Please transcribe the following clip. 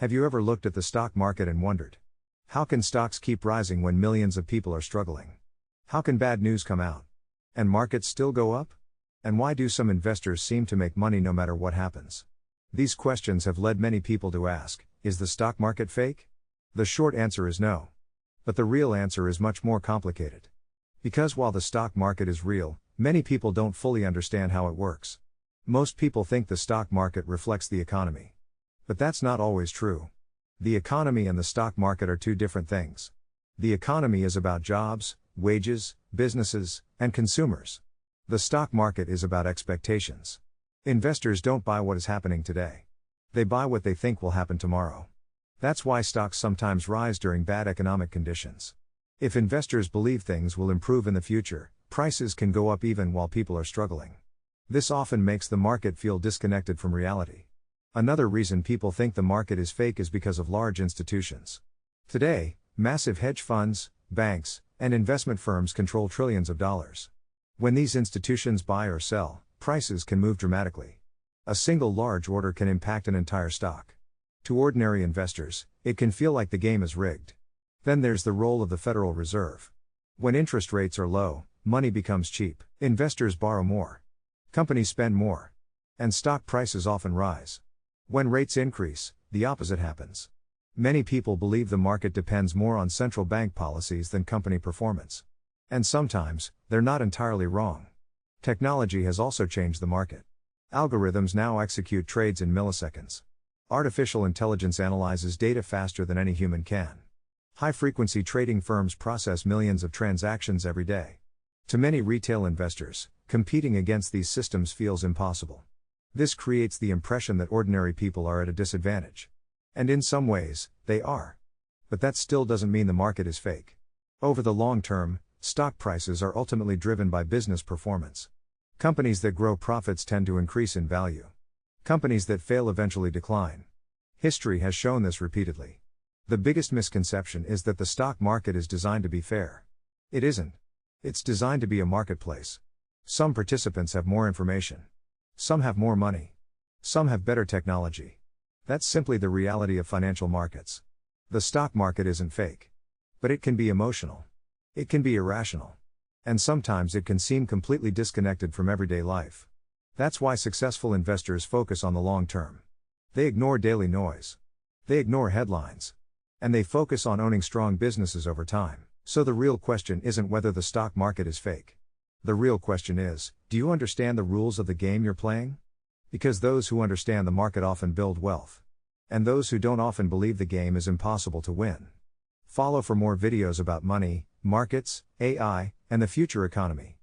Have you ever looked at the stock market and wondered, how can stocks keep rising when millions of people are struggling? How can bad news come out and markets still go up? And why do some investors seem to make money no matter what happens? These questions have led many people to ask, is the stock market fake? The short answer is no. But the real answer is much more complicated. Because while the stock market is real, many people don't fully understand how it works. Most people think the stock market reflects the economy. But that's not always true. The economy and the stock market are two different things. The economy is about jobs, wages, businesses, and consumers. The stock market is about expectations. Investors don't buy what is happening today. They buy what they think will happen tomorrow. That's why stocks sometimes rise during bad economic conditions. If investors believe things will improve in the future, prices can go up even while people are struggling. This often makes the market feel disconnected from reality. Another reason people think the market is fake is because of large institutions. Today, massive hedge funds, banks, and investment firms control trillions of dollars. When these institutions buy or sell, prices can move dramatically. A single large order can impact an entire stock. To ordinary investors, it can feel like the game is rigged. Then there's the role of the Federal Reserve. When interest rates are low, money becomes cheap, investors borrow more, companies spend more, and stock prices often rise. When rates increase, the opposite happens. Many people believe the market depends more on central bank policies than company performance. And sometimes, they're not entirely wrong. Technology has also changed the market. Algorithms now execute trades in milliseconds. Artificial intelligence analyzes data faster than any human can. High-frequency trading firms process millions of transactions every day. To many retail investors, competing against these systems feels impossible. This creates the impression that ordinary people are at a disadvantage. And in some ways, they are. But that still doesn't mean the market is fake. Over the long term, stock prices are ultimately driven by business performance. Companies that grow profits tend to increase in value. Companies that fail eventually decline. History has shown this repeatedly. The biggest misconception is that the stock market is designed to be fair. It isn't. It's designed to be a marketplace. Some participants have more information. Some have more money. Some have better technology. That's simply the reality of financial markets. The stock market isn't fake. But it can be emotional. It can be irrational. And sometimes it can seem completely disconnected from everyday life. That's why successful investors focus on the long term. They ignore daily noise. They ignore headlines. And they focus on owning strong businesses over time. So the real question isn't whether the stock market is fake. The real question is, do you understand the rules of the game you're playing? Because those who understand the market often build wealth. And those who don't often believe the game is impossible to win. Follow for more videos about money, markets, AI, and the future economy.